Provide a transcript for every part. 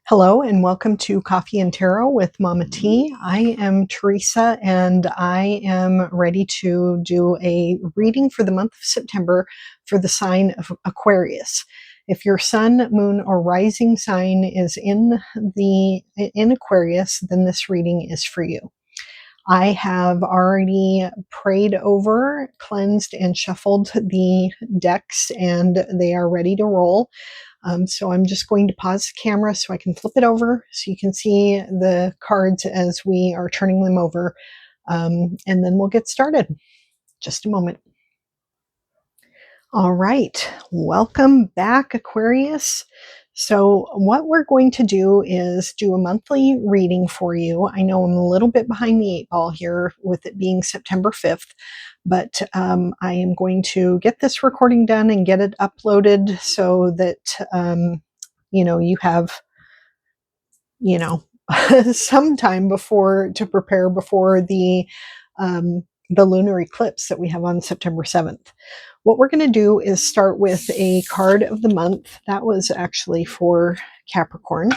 Hello and welcome to Coffee and Tarot with Mama T. I am Teresa and I am ready to do a reading for the month of September for the sign of Aquarius. If your sun, moon, or rising sign is in Aquarius, then this reading is for you. I have already prayed over, cleansed, and shuffled the decks, and they are ready to roll. So I'm just going to pause the camera so I can flip it over so you can see the cards as we are turning them over. And then we'll get started. Just a moment. All right, welcome back, Aquarius. So what we're going to do is do a monthly reading for you. I know I'm a little bit behind the 8 ball here with it being September 5th, but I am going to get this recording done and get it uploaded so that, you have, some time before to prepare before the lunar eclipse that we have on September 7th. What we're going to do is start with a card of the month. That was actually for Capricorn.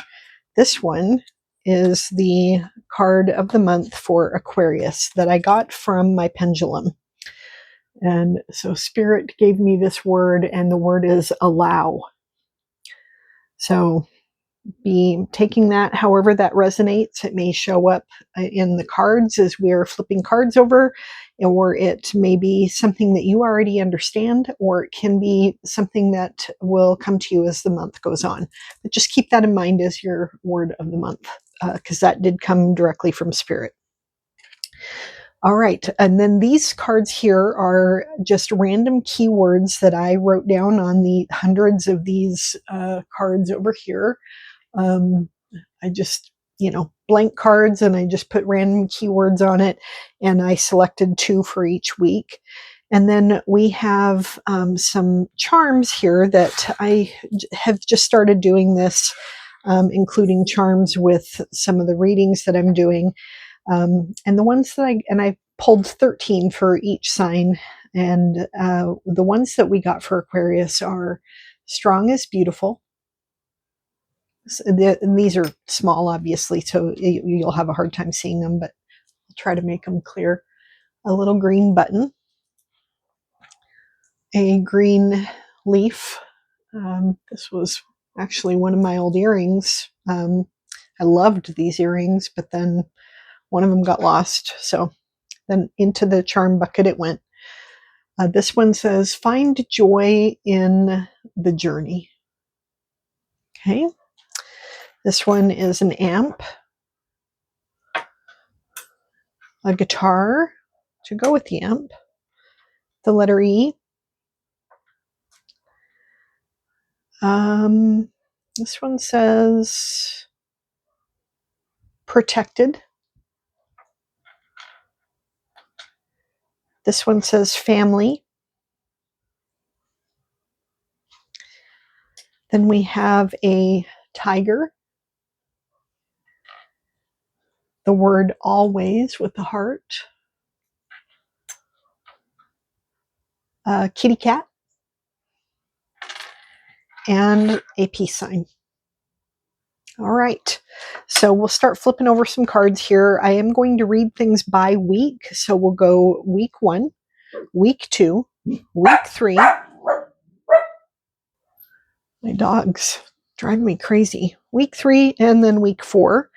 This one is the card of the month for Aquarius that I got from my pendulum. And so Spirit gave me this word, and the word is allow. So be taking that however that resonates. It may show up in the cards as we're flipping cards over, or it may be something that you already understand, or it can be something that will come to you as the month goes on. But just keep that in mind as your word of the month, because that did come directly from Spirit. All right, and then these cards here are just random keywords that I wrote down on the hundreds of these cards over here. I just, blank cards, and I just put random keywords on it, and I selected 2 for each week. And then we have some charms here that I have just started doing this, including charms with some of the readings that I'm doing. And the ones that I pulled 13 for each sign. And the ones that we got for Aquarius are strong is beautiful. And these are small, obviously, so you'll have a hard time seeing them, but I'll try to make them clear. A little green button, a green leaf. This was actually one of my old earrings. I loved these earrings, but then one of them got lost. So then into the charm bucket it went. This one says, find joy in the journey. Okay. This one is an amp, a guitar to go with the amp, the letter E. This one says protected. This one says family. Then we have a tiger, the word always with the heart, a kitty cat, and a peace sign. All right, so we'll start flipping over some cards here. I am going to read things by week. So we'll go week 1, week 2, week 3. My dogs drive me crazy. Week 3 and then week 4.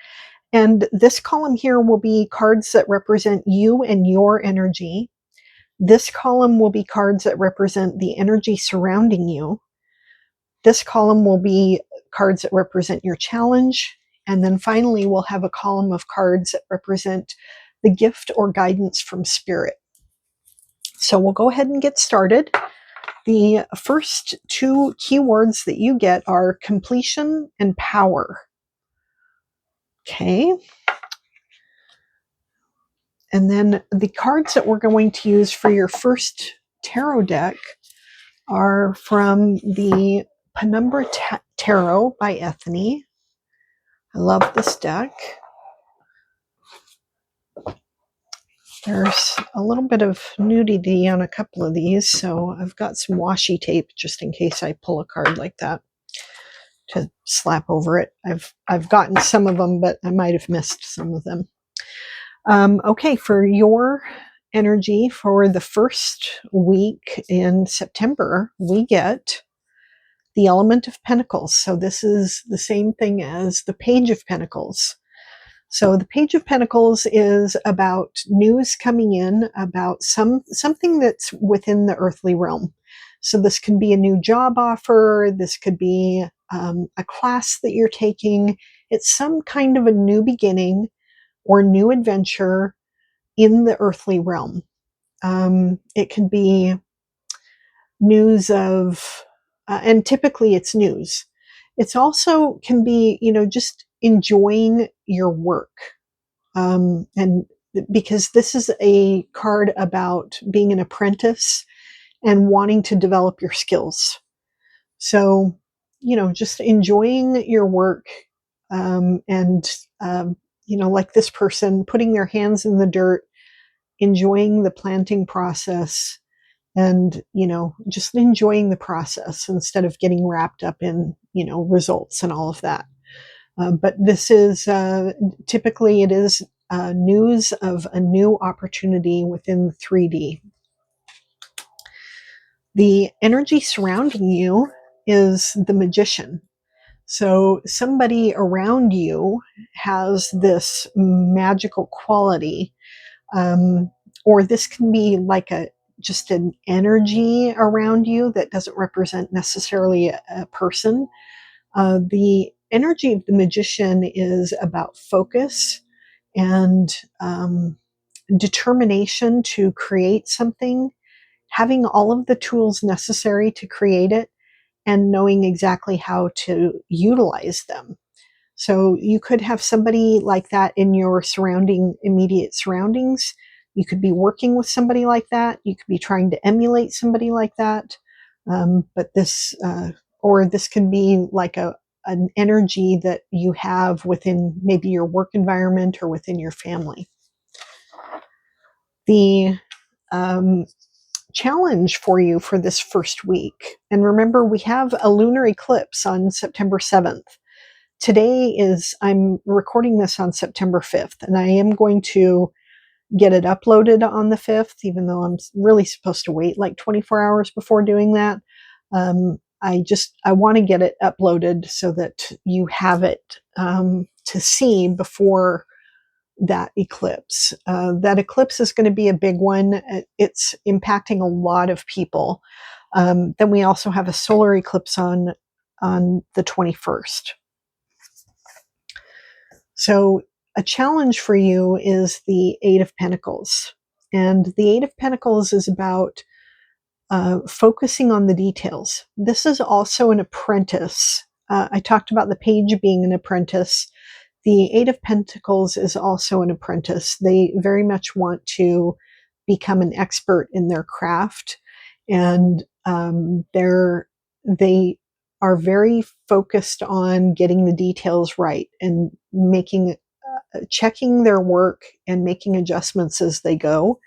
And this column here will be cards that represent you and your energy. This column will be cards that represent the energy surrounding you. This column will be cards that represent your challenge. And then finally, we'll have a column of cards that represent the gift or guidance from Spirit. So we'll go ahead and get started. The first 2 keywords that you get are completion and power. Okay. And then the cards that we're going to use for your first tarot deck are from the Penumbra Tarot by Ethne. I love this deck. There's a little bit of nudity on a couple of these, so I've got some washi tape just in case I pull a card like that to slap over it. I've gotten some of them, but I might have missed some of them. Okay, for your energy for the first week in September, we get the element of Pentacles. So this is the same thing as the Page of Pentacles. So the Page of Pentacles is about news coming in about something that's within the earthly realm. So this could be a new job offer. This could be a class that you're taking. It's some kind of a new beginning or new adventure in the earthly realm. It could be news of, and typically it's news. It's also can be, just enjoying your work. And because this is a card about being an apprentice and wanting to develop your skills. So, just enjoying your work, and, like this person, putting their hands in the dirt, enjoying the planting process, and, just enjoying the process instead of getting wrapped up in, results and all of that. But this is typically it is news of a new opportunity within 3D. The energy surrounding you is the Magician. So somebody around you has this magical quality, or this can be like just an energy around you that doesn't represent necessarily a person. The energy of the Magician is about focus and determination to create something, having all of the tools necessary to create it, and knowing exactly how to utilize them. So you could have somebody like that in your immediate surroundings. You could be working with somebody like that. You could be trying to emulate somebody like that. But this can be like an energy that you have within maybe your work environment or within your family. The challenge for you for this first week, and remember, we have a lunar eclipse on September 7th. I'm recording this on September 5th, and I am going to get it uploaded on the 5th, even though I'm really supposed to wait like 24 hours before doing that. I want to get it uploaded so that you have it to see before that eclipse. That eclipse is going to be a big one. It's impacting a lot of people. Then we also have a solar eclipse on the 21st. So a challenge for you is the Eight of Pentacles. And the Eight of Pentacles is about focusing on the details. This is also an apprentice. I talked about the Page being an apprentice. The Eight of Pentacles is also an apprentice. They very much want to become an expert in their craft, and they are very focused on getting the details right and checking their work and making adjustments as they go.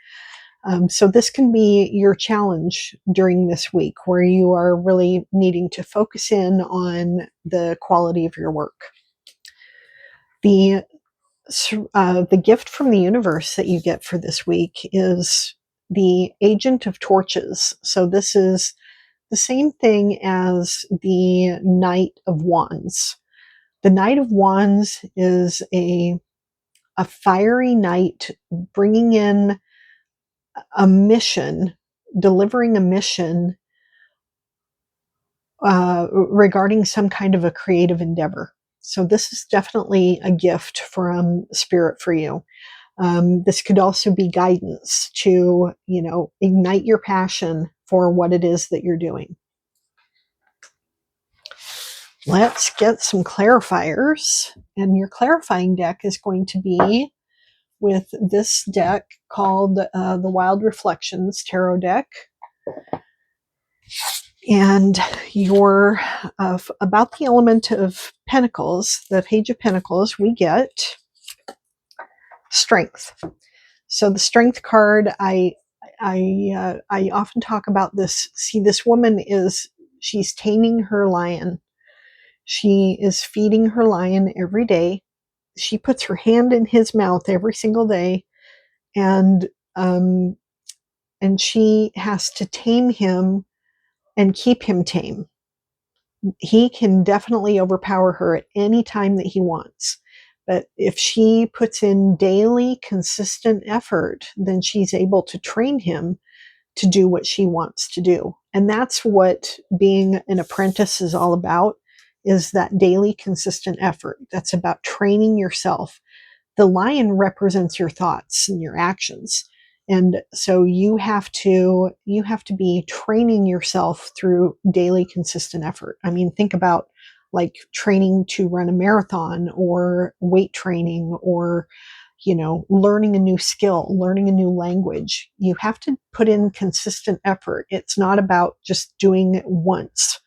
So this can be your challenge during this week, where you are really needing to focus in on the quality of your work. The gift from the universe that you get for this week is the Agent of Torches. So this is the same thing as the Knight of Wands. The Knight of Wands is a fiery knight bringing in a mission, delivering a mission regarding some kind of a creative endeavor. So this is definitely a gift from Spirit for you. This could also be guidance to, ignite your passion for what it is that you're doing. Let's get some clarifiers. And your clarifying deck is going to be with this deck called the Wild Reflections Tarot deck. And your about the element of Pentacles, the Page of Pentacles, we get Strength. So the Strength card, I often talk about this. See, this woman she's taming her lion. She is feeding her lion every day. She puts her hand in his mouth every single day, and um, and she has to tame him and keep him tame. He can definitely overpower her at any time that he wants. But if she puts in daily, consistent effort, then she's able to train him to do what she wants to do. And that's what being an apprentice is all about, is that daily, consistent effort. That's about training yourself. The lion represents your thoughts and your actions. And so you have to be training yourself through daily consistent effort. I mean, think about like training to run a marathon or weight training or learning a new skill, learning a new language. You have to put in consistent effort. It's not about just doing it once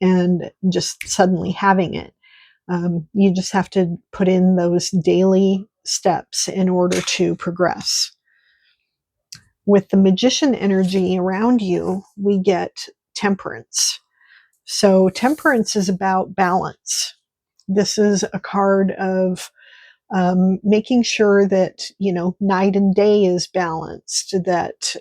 and just suddenly having it. You just have to put in those daily steps in order to progress. With the magician energy around you, we get temperance. So, temperance is about balance. This is a card of making sure that night and day is balanced, that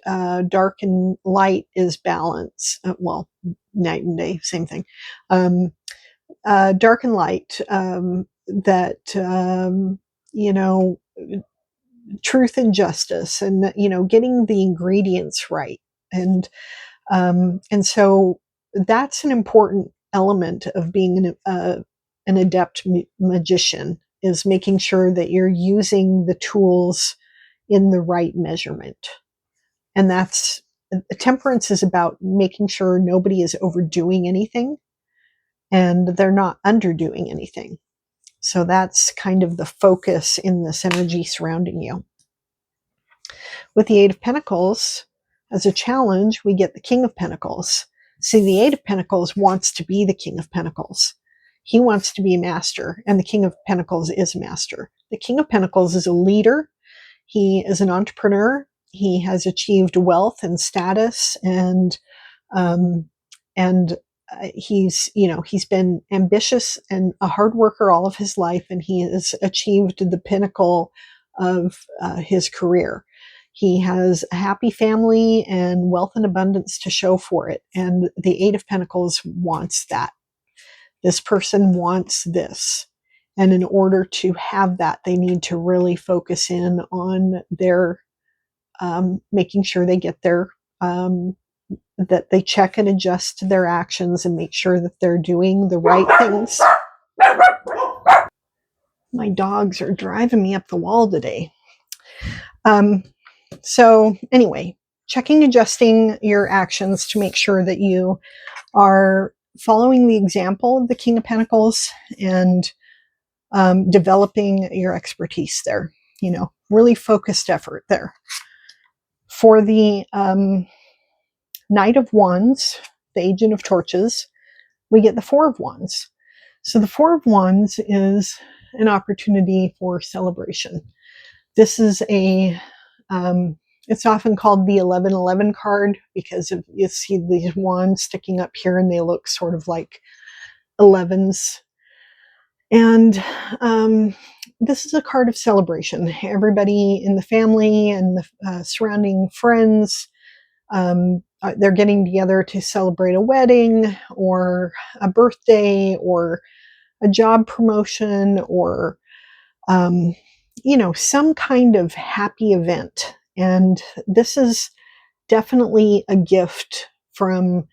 dark and light is balanced. Well, night and day, same thing. Dark and light, that truth and justice, and getting the ingredients right, and so that's an important element of being an adept magician, is making sure that you're using the tools in the right measurement. And that's temperance is about making sure nobody is overdoing anything and they're not underdoing anything. So that's kind of the focus in this energy surrounding you. With the Eight of Pentacles, as a challenge, we get the King of Pentacles. See, the Eight of Pentacles wants to be the King of Pentacles. He wants to be a master, and the King of Pentacles is a master. The King of Pentacles is a leader. He is an entrepreneur. He has achieved wealth and status, and um, and he's been ambitious and a hard worker all of his life, and he has achieved the pinnacle of his career. He has a happy family and wealth and abundance to show for it, and the Eight of Pentacles wants that. This person wants this, and in order to have that, they need to really focus in on their making sure they get their that they check and adjust their actions and make sure that they're doing the right things. My dogs are driving me up the wall today. So anyway, checking, adjusting your actions to make sure that you are following the example of the King of Pentacles and developing your expertise there. Really focused effort there. For the Knight of Wands, the Agent of Torches, we get the Four of Wands. So the Four of Wands is an opportunity for celebration. This is it's often called the 1111 card because you see these wands sticking up here and they look sort of like 11s. And this is a card of celebration. Everybody in the family and the surrounding friends, they're getting together to celebrate a wedding or a birthday or a job promotion or some kind of happy event. And this is definitely a gift from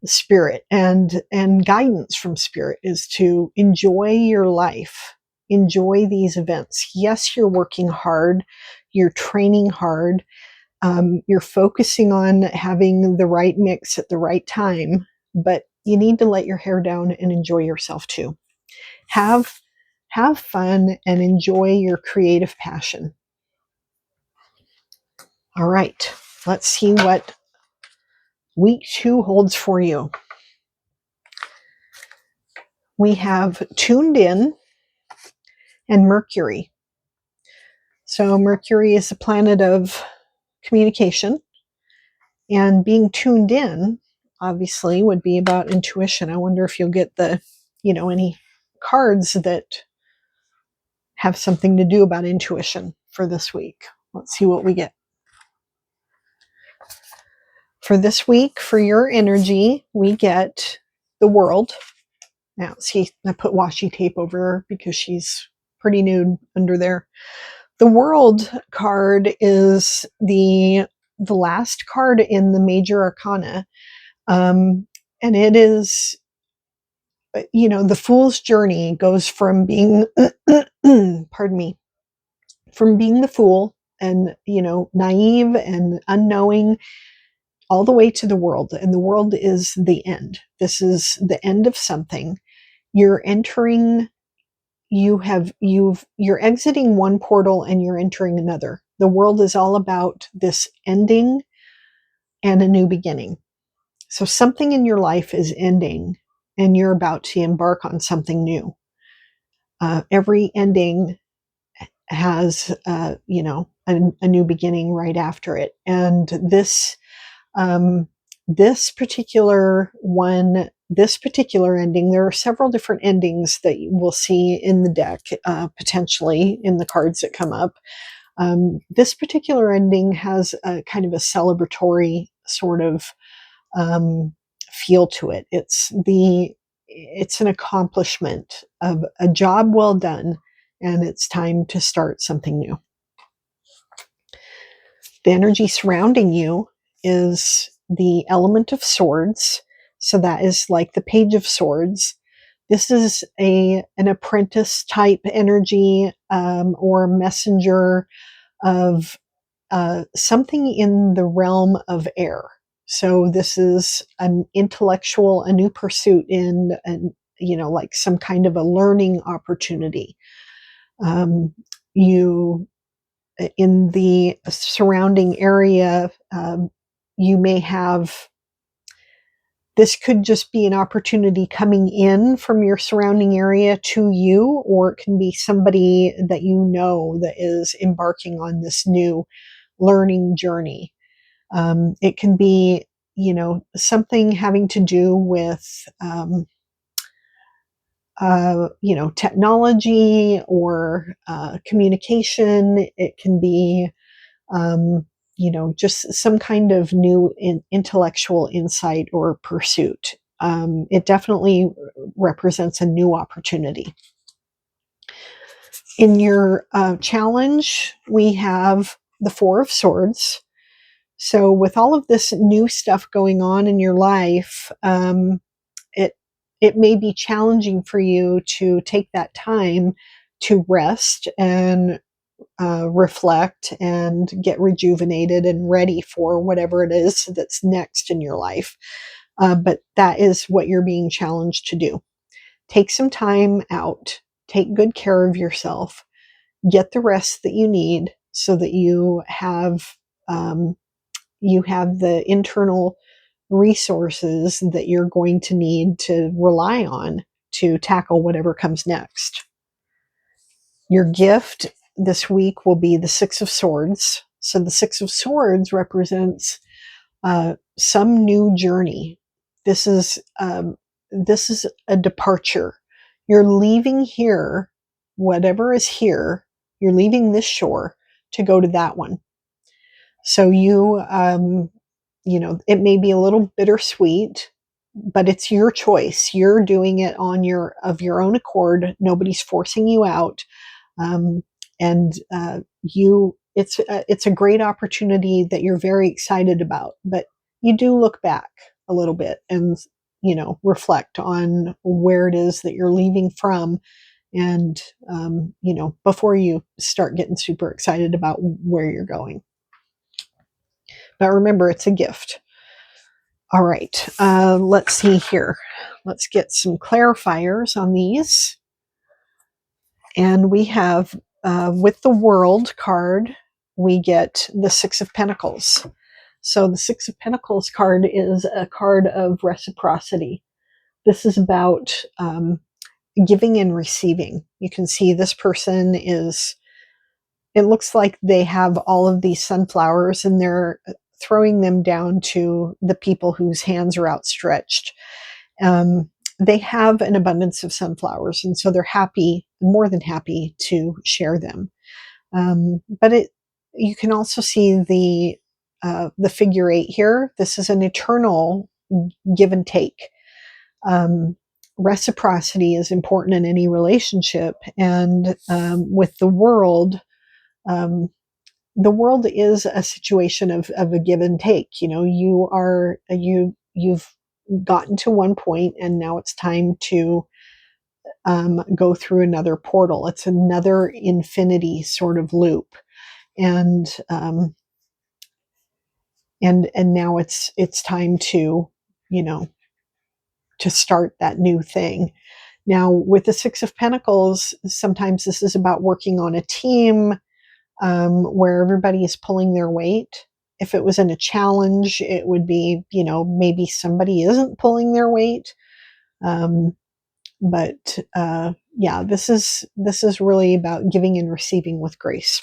spirit, and guidance from spirit is to enjoy your life, enjoy these events. Yes, you're working hard, you're training hard, you're focusing on having the right mix at the right time, but you need to let your hair down and enjoy yourself too. Have fun and enjoy your creative passion. All right, let's see what week 2 holds for you. We have tuned in and Mercury. So Mercury is a planet of communication, and being tuned in obviously would be about intuition. I wonder if you'll get the any cards that have something to do about intuition for this week. Let's see what we get. For this week, for your energy, we get the World. Now, see, I put washi tape over her because she's pretty nude under there. The World card is the last card in the Major Arcana. And it is, the Fool's journey goes from being, pardon me, from being the fool and, naive and unknowing all the way to the World. And the World is the end. This is the end of something. You're entering, you're exiting one portal and you're entering another. The World is all about this ending and a new beginning. So something in your life is ending and you're about to embark on something new. Every ending has, a new beginning right after it. And this particular ending, there are several different endings that you will see in the deck, potentially in the cards that come up. This particular ending has a kind of a celebratory sort of feel to it. It's an accomplishment of a job well done, and it's time to start something new. The energy surrounding you is the element of swords. So that is like the Page of Swords. This is an apprentice type energy, or messenger of something in the realm of air. So this is an intellectual, a new pursuit in, like some kind of a learning opportunity. You in the surrounding area, you may have, this could just be an opportunity coming in from your surrounding area to you, or it can be somebody that that is embarking on this new learning journey. It can be, something having to do with, technology or communication. It can be, just some kind of new intellectual insight or pursuit. It definitely represents a new opportunity. In your challenge, we have the Four of Swords. So with all of this new stuff going on in your life, it may be challenging for you to take that time to rest and reflect and get rejuvenated and ready for whatever it is that's next in your life. But that is what you're being challenged to do. Take some time out, take good care of yourself, get the rest that you need so that you have the internal resources that you're going to need to rely on to tackle whatever comes next. Your gift this week will be the Six of Swords. So the Six of Swords represents some new journey. This is a departure. You're leaving here, whatever is here. You're leaving this shore to go to that one. So it may be a little bittersweet, but it's your choice. You're doing it of your own accord. Nobody's forcing you out. It's a great opportunity that you're very excited about, but you do look back a little bit and, reflect on where it is that you're leaving from. And, before you start getting super excited about where you're going. But remember, it's a gift. All right. Let's see here. Let's get some clarifiers on these. And we have, with the World card, we get the Six of Pentacles. So the Six of Pentacles card is a card of reciprocity. This is about giving and receiving. You can see this person it looks like they have all of these sunflowers and they're throwing them down to the people whose hands are outstretched. they have an abundance of sunflowers, and so they're happy, more than happy to share them. But you can also see the figure eight here. This is an eternal give and take. Um, Reciprocity is important in any relationship, and with um, the world is a situation of a give and take. You know, you've gotten to one point, and now it's time to go through another portal. It's another infinity sort of loop, and and now it's time to, you know, to start that new thing. Now, with the Six of Pentacles, sometimes this is about working on a team where everybody is pulling their weight. If it was in a challenge, it would be, you know, maybe somebody isn't pulling their weight. Um, but yeah, this is really about giving and receiving with grace.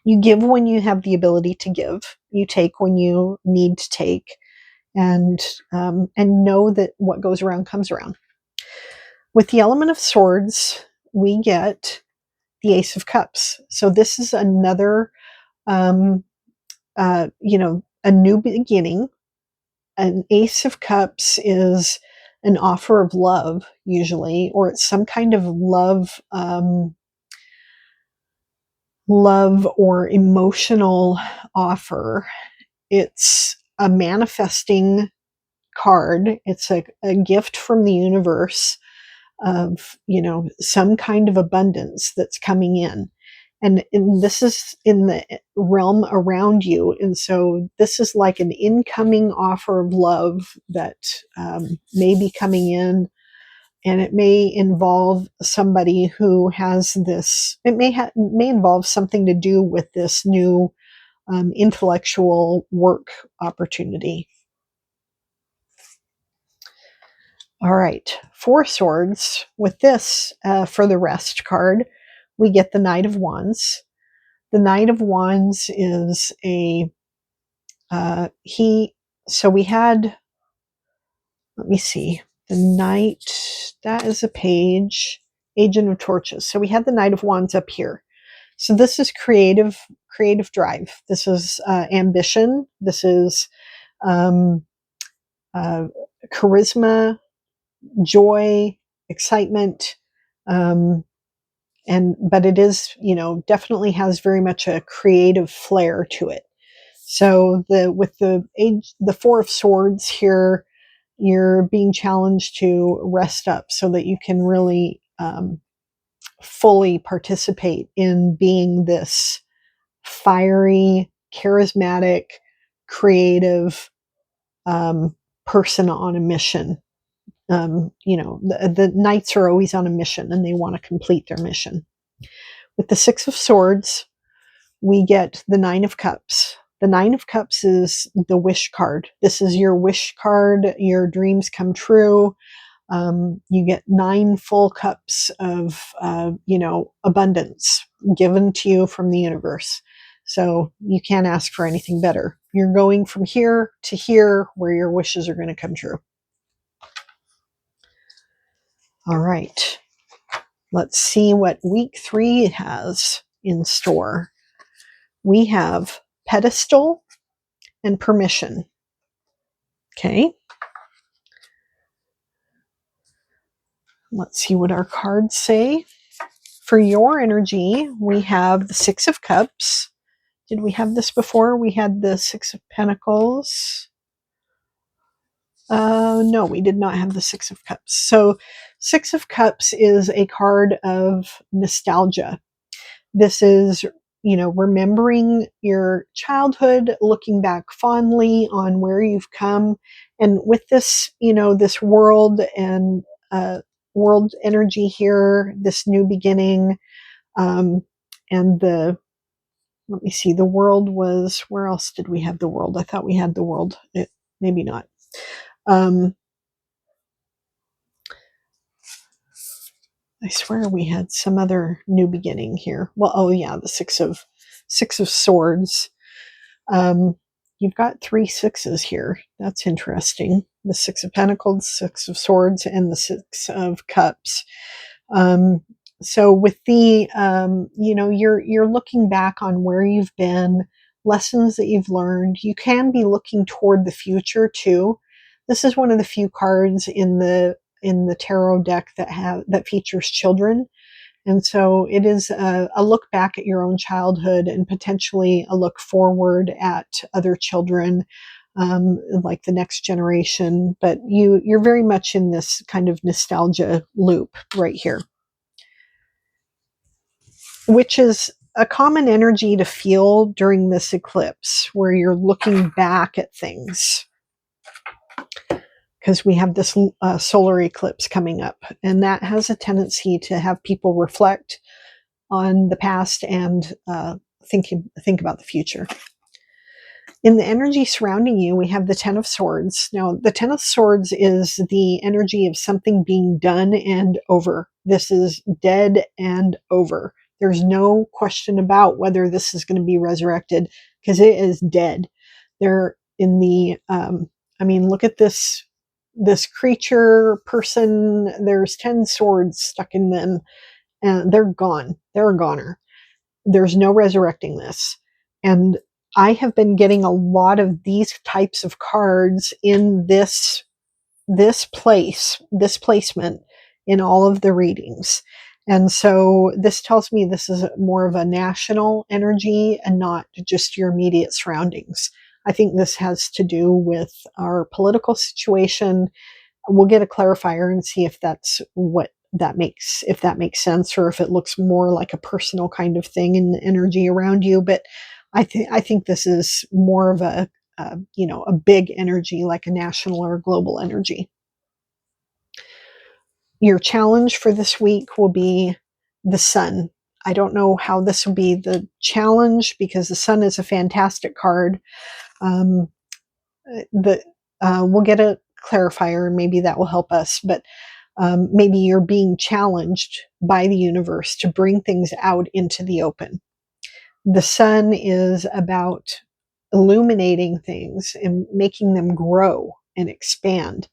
You give when you have the ability to give. You take when you need to take, and know that what goes around comes around. With the element of swords, we get the Ace of Cups. So this is another, um, you know, a new beginning. An Ace of Cups is an offer of love, usually, or it's some kind of love or emotional offer. It's a manifesting card. It's a gift from the universe of, you know, some kind of abundance that's coming in. And this is in the realm around you. And so this is like an incoming offer of love that may be coming in, and it may involve somebody who has this, may involve something to do with this new intellectual work opportunity. All right, Four Swords. With this, for the rest card, we get the Knight of Wands. The Knight of Wands is so we had, let me see, the Knight, that is a page, Agent of Torches. So we had the Knight of Wands up here. So this is creative drive. This is ambition. This is um, uh, charisma, joy, excitement, um, but it is, you know, definitely has very much a creative flair to it. So the Four of Swords here, you're being challenged to rest up so that you can really fully participate in being this fiery, charismatic, creative person on a mission. You know, the knights are always on a mission, and they want to complete their mission. With the Six of Swords, we get the Nine of Cups. The Nine of Cups is the wish card. This is your wish card. Your dreams come true. You get 9 full cups of, you know, abundance given to you from the universe. So you can't ask for anything better. You're going from here to here where your wishes are going to come true. All right. Let's see what week 3 has in store. We have pedestal and permission. Okay. Let's see what our cards say. For your energy, we have the Six of Cups. Did we have this before? We had the Six of Pentacles. No, we did not have the Six of Cups. So Six of Cups is a card of nostalgia. This is, you know, remembering your childhood, looking back fondly on where you've come. And with this, you know, this world and world energy here, this new beginning, and let me see, the world was, where else did we have the world? I thought we had the world. Maybe not. I swear we had some other new beginning here. Well, oh yeah, the Six of Swords. you've got 3 sixes here. That's interesting. The Six of Pentacles, Six of Swords, and the Six of Cups. So with the, you're looking back on where you've been, lessons that you've learned. You can be looking toward the future too. This is one of the few cards in the tarot deck that features children. And so it is a look back at your own childhood and potentially a look forward at other children, like the next generation. But you're very much in this kind of nostalgia loop right here, which is a common energy to feel during this eclipse, where you're looking back at things. Because we have this solar eclipse coming up, and that has a tendency to have people reflect on the past and think about the future. In the energy surrounding you, we have the Ten of Swords. Now, the Ten of Swords is the energy of something being done and over. This is dead and over. There's no question about whether this is going to be resurrected, because it is dead. They're in the, look at this creature person. There's 10 swords stuck in them, and they're gone. They're a goner. There's no resurrecting this. And I have been getting a lot of these types of cards in this placement in all of the readings. And so this tells me this is more of a national energy and not just your immediate surroundings. I think this has to do with our political situation. We'll get a clarifier and see if that's if that makes sense, or if it looks more like a personal kind of thing in the energy around you. But I think this is more of a big energy, like a national or a global energy. Your challenge for this week will be the sun. I don't know how this will be the challenge, because the sun is a fantastic card. We'll get a clarifier, and maybe that will help us. But maybe you're being challenged by the universe to bring things out into the open. The sun is about illuminating things and making them grow and expand.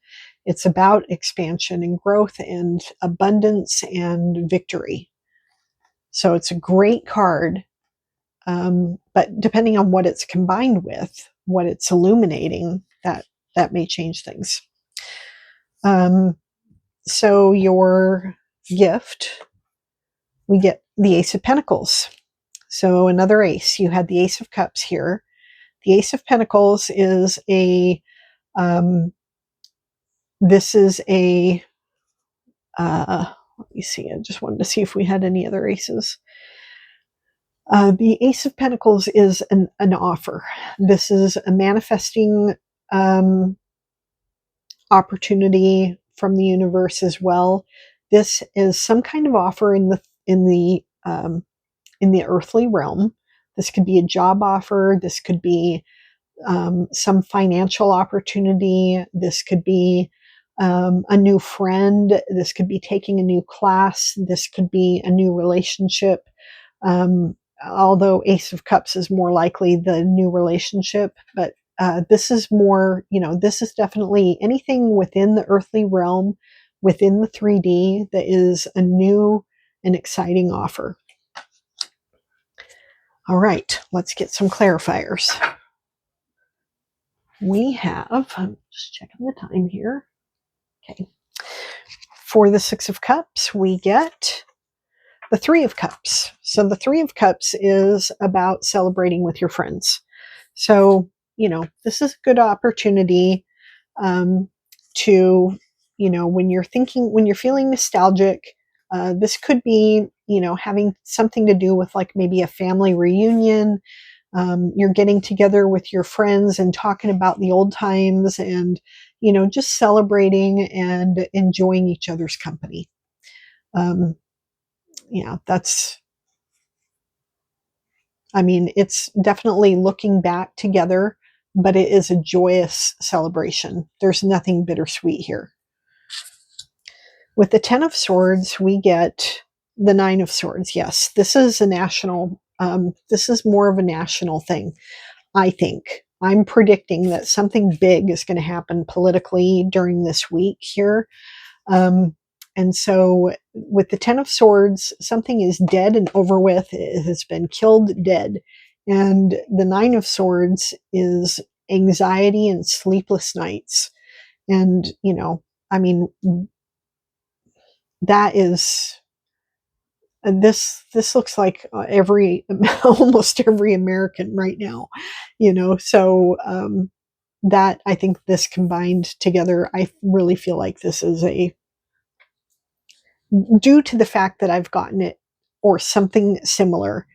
It's about expansion and growth and abundance and victory. So it's a great card, but depending on what it's combined with, what it's illuminating, that may change things. So your gift, we get the Ace of Pentacles. So another ace. You had the Ace of Cups here. The Ace of Pentacles is this is a, let me see, I just wanted to see if we had any other aces. The Ace of Pentacles is an offer. This is a manifesting opportunity from the universe as well. This is some kind of offer in the earthly realm. This could be a job offer. This could be some financial opportunity. This could be a new friend. This could be taking a new class. This could be a new relationship. Although Ace of Cups is more likely the new relationship, but this is more, this is definitely anything within the earthly realm, within the 3D, that is a new and exciting offer. All right, let's get some clarifiers. We have, I'm just checking the time here. Okay. For the Six of Cups, we get the Three of Cups. So the Three of Cups is about celebrating with your friends. So, this is a good opportunity to, when you're feeling nostalgic, this could be, having something to do with like maybe a family reunion. You're getting together with your friends and talking about the old times and, just celebrating and enjoying each other's company. It's definitely looking back together, but it is a joyous celebration. There's nothing bittersweet here. With the Ten of Swords, we get the Nine of Swords. Yes, this is a national, this is more of a national thing, I think. I'm predicting that something big is going to happen politically during this week here. Um, and so with the Ten of Swords, something is dead and over with. It has been killed dead. And the Nine of Swords is anxiety and sleepless nights. And, I mean, that is this looks like every almost every American right now, so that I think this combined together, I really feel like this is due to the fact that I've gotten it or something similar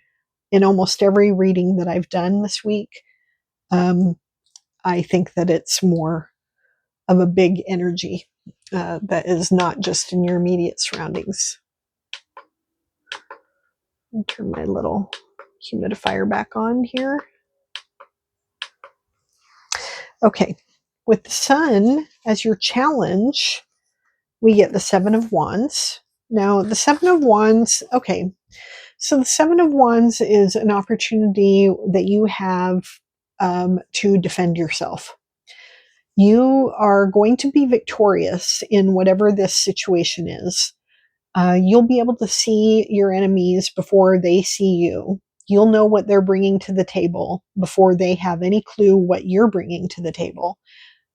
in almost every reading that I've done this week. um, I think that it's more of a big energy that is not just in your immediate surroundings. Turn my little humidifier back on here. Okay, with the Sun as your challenge, we get the Seven of Wands. Now, the Seven of Wands, okay, so the Seven of Wands is an opportunity that you have to defend yourself. You are going to be victorious in whatever this situation is. You'll be able to see your enemies before they see you. You'll know what they're bringing to the table before they have any clue what you're bringing to the table.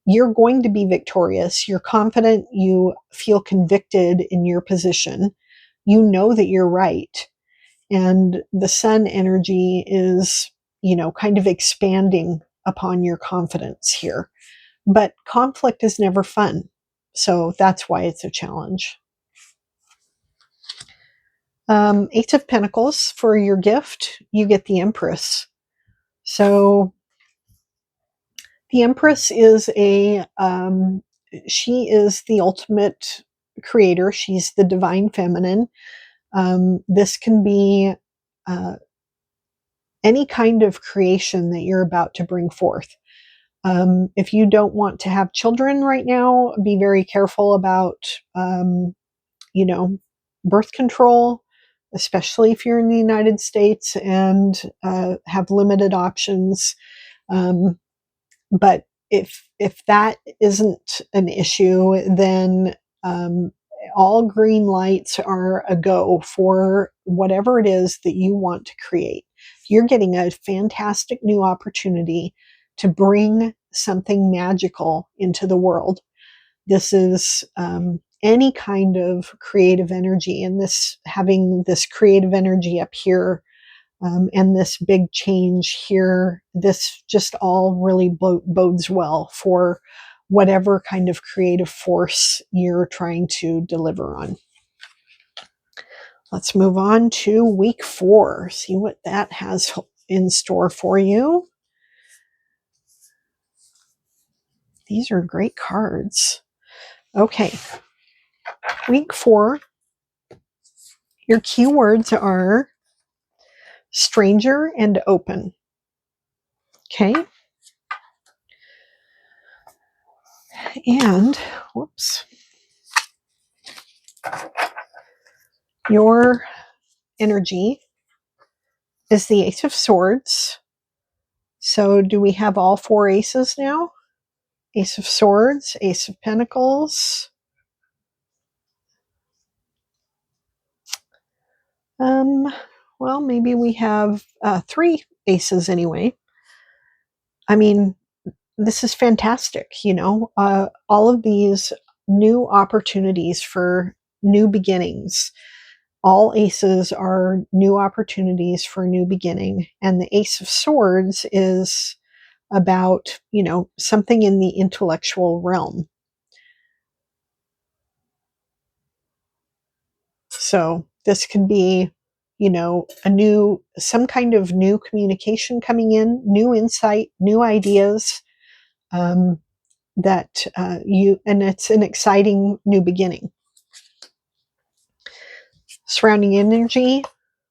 You're going to be victorious. You're confident. You feel convicted in your position. You know that you're right. And the Sun energy is, kind of expanding upon your confidence here. But conflict is never fun. So that's why it's a challenge. Eight of Pentacles for your gift, you get the Empress. So the Empress is she is the ultimate creator. She's the divine feminine. This can be any kind of creation that you're about to bring forth. If you don't want to have children right now, be very careful about, birth control, especially if you're in the United States and have limited options. But if that isn't an issue, then um, all green lights are a go for whatever it is that you want to create. You're getting a fantastic new opportunity to bring something magical into the world. This is any kind of creative energy, and this having this creative energy up here and this big change here, this just all really bodes well for whatever kind of creative force you're trying to deliver on. Let's move on to week 4, see what that has in store for you. These are great cards. Okay, week 4, your keywords are stranger and open. Okay. And, whoops. Your energy is the Ace of Swords. So do we have all 4 aces now? Ace of Swords, Ace of Pentacles. Well, maybe we have 3 aces anyway. I mean, this is fantastic, all of these new opportunities for new beginnings. All aces are new opportunities for a new beginning. And the Ace of Swords is about, something in the intellectual realm. So this could be, some kind of new communication coming in, new insight, new ideas, and it's an exciting new beginning. Surrounding energy,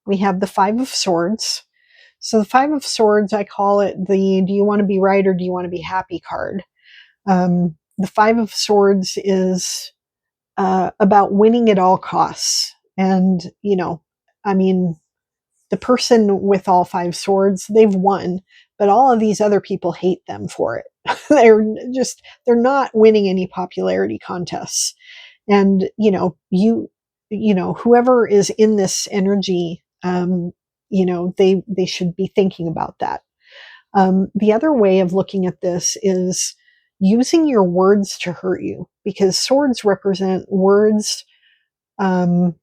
we have the Five of Swords. So the Five of Swords, I call it the do you want to be right or do you want to be happy card. The Five of Swords is about winning at all costs. And, I mean, the person with all 5 swords, they've won, but all of these other people hate them for it. They're not winning any popularity contests. And, whoever is in this energy, they should be thinking about that. The other way of looking at this is using your words to hurt you, because swords represent words, um,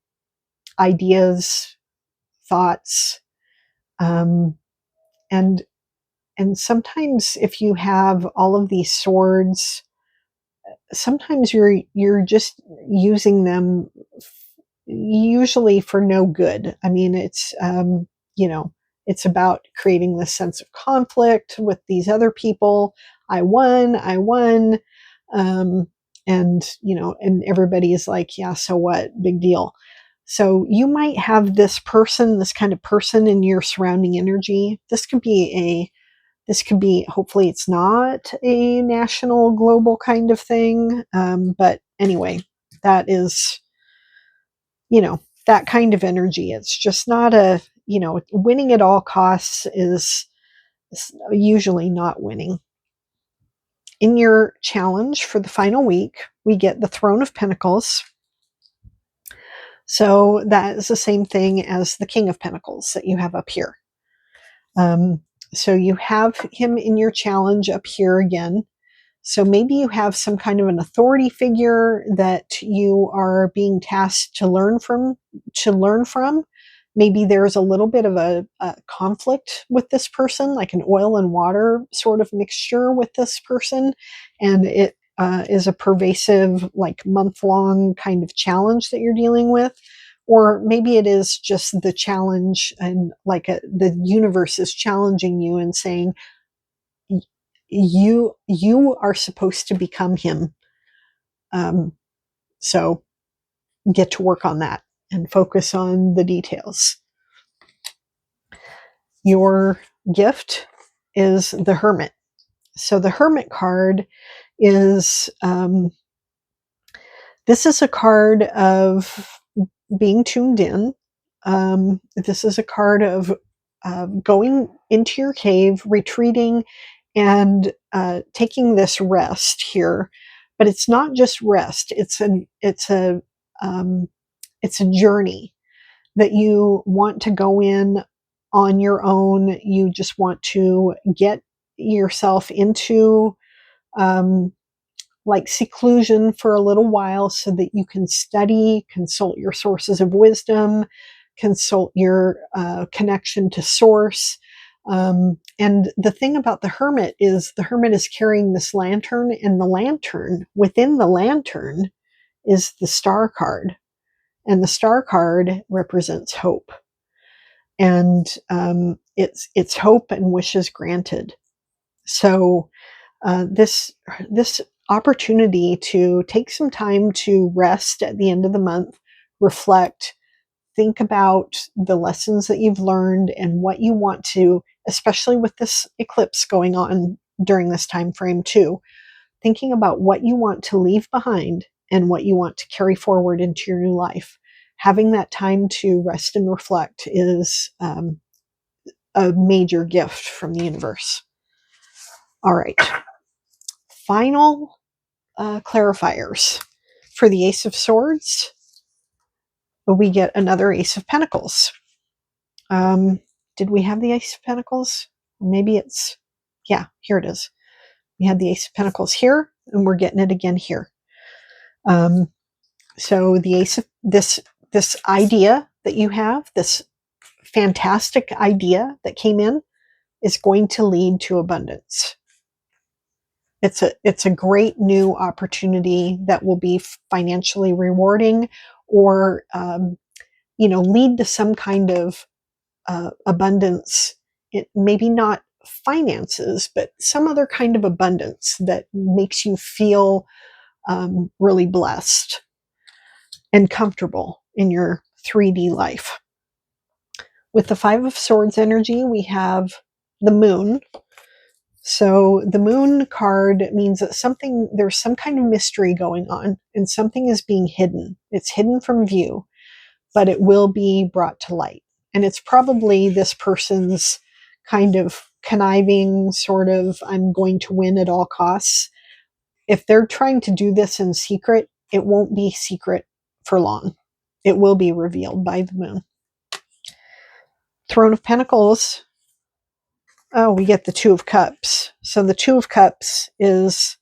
ideas, thoughts, um, and and sometimes if you have all of these swords, sometimes you're just using them usually for no good. I mean, it's about creating this sense of conflict with these other people. I won, um, and everybody is like, yeah, so what? Big deal. So you might have this kind of person in your surrounding energy. This could be, hopefully it's not a national, global kind of thing. But anyway, that is, that kind of energy. It's just not winning at all costs is usually not winning. In your challenge for the final week, we get the Throne of Pentacles. So that is the same thing as the King of Pentacles that you have up here. So you have him in your challenge up here again. So maybe you have some kind of an authority figure that you are being tasked to learn from. Maybe there's a little bit of a conflict with this person, like an oil and water sort of mixture with this person, and it is a pervasive, like month-long kind of challenge that you're dealing with. Or maybe it is just the challenge, and like the universe is challenging you and saying, you are supposed to become him. So get to work on that and focus on the details. Your gift is the Hermit. So the Hermit card is this is a card of being tuned in. This is a card of going into your cave, retreating, and taking this rest here. But it's not just rest; it's a journey that you want to go in on your own. You just want to get yourself into um, like seclusion for a little while so that you can study, consult your sources of wisdom, consult your connection to source. And the thing about the hermit is carrying this lantern, and the lantern, within the lantern, is the star card. And the star card represents hope. And it's hope and wishes granted. So this opportunity to take some time to rest at the end of the month, reflect, think about the lessons that you've learned and what you want to, especially with this eclipse going on during this time frame too, thinking about what you want to leave behind and what you want to carry forward into your new life. Having that time to rest and reflect is a major gift from the universe. All right. Final clarifiers. For the Ace of Swords, we get another Ace of Pentacles. Did we have the Ace of Pentacles? Maybe it's, yeah, here it is. We had the Ace of Pentacles here, and we're getting it again here. So the Ace of this idea that you have, this fantastic idea that came in, is going to lead to abundance. It's a great new opportunity that will be financially rewarding, or lead to some kind of abundance. It maybe not finances, but some other kind of abundance that makes you feel really blessed and comfortable in your 3D life. With the Five of Swords energy, we have the Moon. So the Moon card means that there's some kind of mystery going on, and something is being hidden. It's hidden from view, but it will be brought to light. And it's probably this person's kind of conniving sort of, I'm going to win at all costs. If they're trying to do this in secret, it won't be secret for long. It will be revealed by the moon. Throne of Pentacles. Oh, we get the Two of Cups. So the Two of Cups is,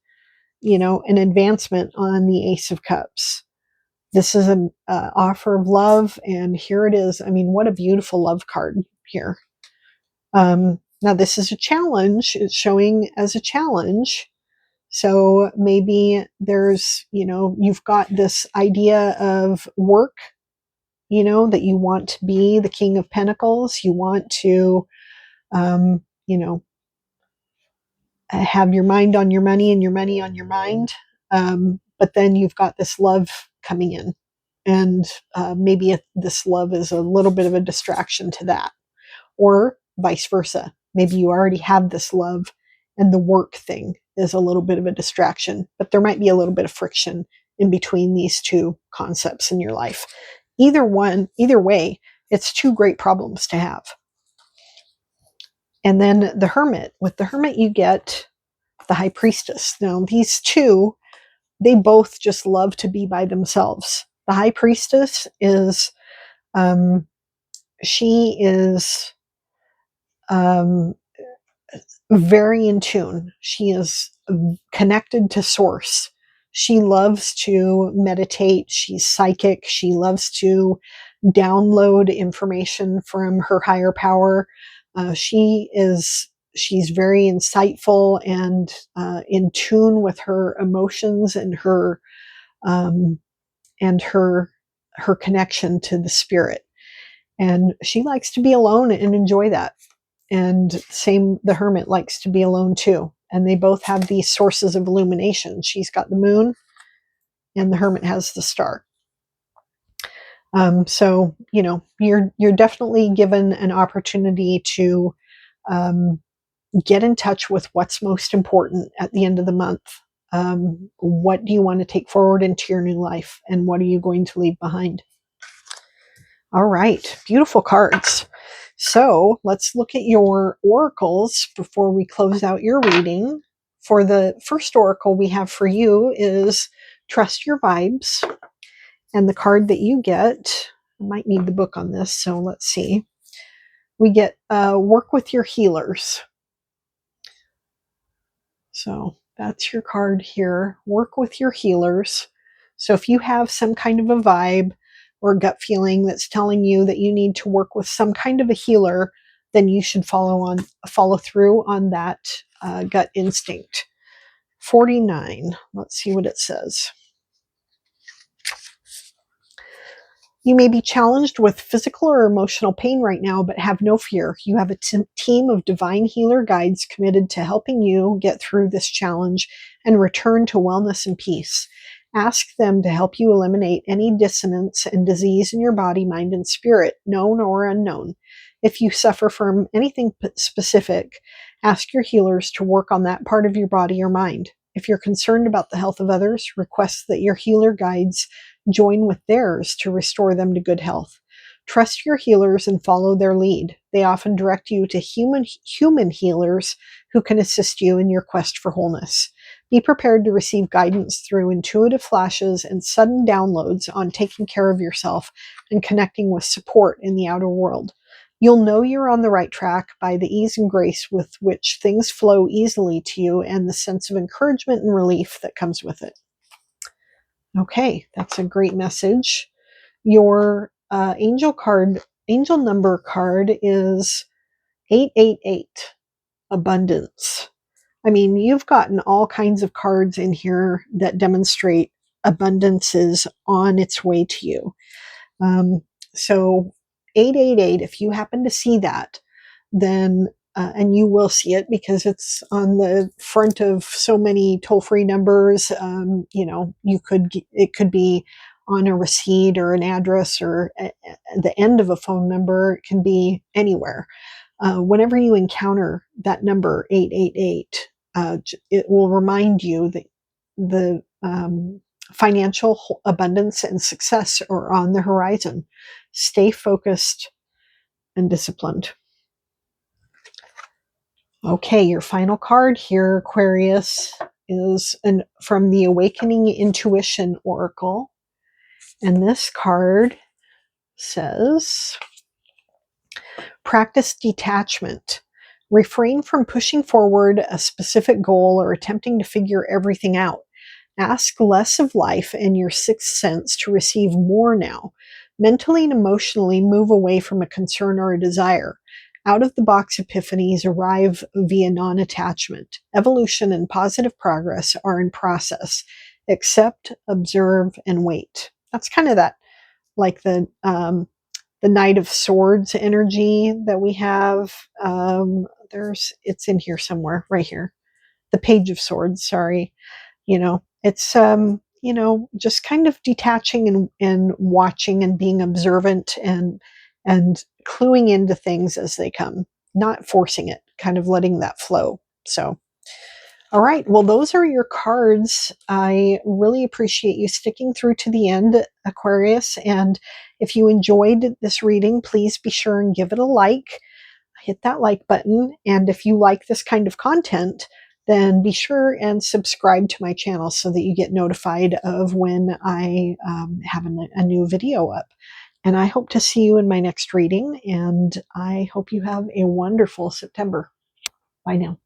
an advancement on the Ace of Cups. This is an offer of love, and here it is. I mean, what a beautiful love card here. Now, this is a challenge. It's showing as a challenge. So maybe there's, you've got this idea of work, that you want to be the King of Pentacles. You want to, have your mind on your money and your money on your mind. But then you've got this love coming in. And maybe this love is a little bit of a distraction to that. Or vice versa. Maybe you already have this love and the work thing is a little bit of a distraction. But there might be a little bit of friction in between these two concepts in your life. Either way, it's two great problems to have. And then the Hermit. With the Hermit, you get the High Priestess. Now, these two, they both just love to be by themselves. The High Priestess is, she is very in tune. She is connected to Source. She loves to meditate. She's psychic. She loves to download information from her higher power. She's very insightful and in tune with her emotions and her connection to the spirit. And she likes to be alone and enjoy that. And the Hermit likes to be alone too. And they both have these sources of illumination. She's got the moon, and the Hermit has the star. So you're definitely given an opportunity to get in touch with what's most important at the end of the month. What do you want to take forward into your new life, and what are you going to leave behind? All right, beautiful cards. So let's look at your oracles before we close out your reading. For the first oracle we have for you is Trust Your Vibes. And the card that you get, I might need the book on this, so let's see. We get Work with Your Healers. So that's your card here. Work with your healers. So if you have some kind of a vibe or gut feeling that's telling you that you need to work with some kind of a healer, then you should follow through on that gut instinct. 49. Let's see what it says. You may be challenged with physical or emotional pain right now, but have no fear. You have a team of divine healer guides committed to helping you get through this challenge and return to wellness and peace. Ask them to help you eliminate any dissonance and disease in your body, mind, and spirit, known or unknown. If you suffer from anything specific, ask your healers to work on that part of your body or mind. If you're concerned about the health of others, request that your healer guides join with theirs to restore them to good health. Trust your healers and follow their lead. They often direct you to human healers who can assist you in your quest for wholeness. Be prepared to receive guidance through intuitive flashes and sudden downloads on taking care of yourself and connecting with support in the outer world. You'll know you're on the right track by the ease and grace with which things flow easily to you and the sense of encouragement and relief that comes with it. Okay, that's a great message. Your angel number card is 888, abundance. I mean, you've gotten all kinds of cards in here that demonstrate abundance is on its way to you. So 888, if you happen to see that, then and you will see it because it's on the front of so many toll-free numbers. It could be on a receipt or an address or at the end of a phone number. It can be anywhere. Whenever you encounter that number 888, it will remind you that the financial abundance and success are on the horizon. Stay focused and disciplined. Okay, your final card here, Aquarius, is from the Awakening Intuition Oracle. And this card says, practice detachment. Refrain from pushing forward a specific goal or attempting to figure everything out. Ask less of life and your sixth sense to receive more now. Mentally and emotionally move away from a concern or a desire. Out of the box epiphanies arrive via non attachment. Evolution and positive progress are in process. Accept, observe, and wait. That's kind of that, like the Knight of Swords energy that we have. It's in here somewhere, right here. The Page of Swords, sorry. It's just kind of detaching and watching and being observant and cluing into things as they come, not forcing it, kind of letting that flow. So all right, well, those are your cards. I really appreciate you sticking through to the end, Aquarius. And if you enjoyed this reading, please be sure and give it a like. Hit that like button. And if you like this kind of content, then be sure and subscribe to my channel so that you get notified of when I have a new video up. And I hope to see you in my next reading. And I hope you have a wonderful September. Bye now.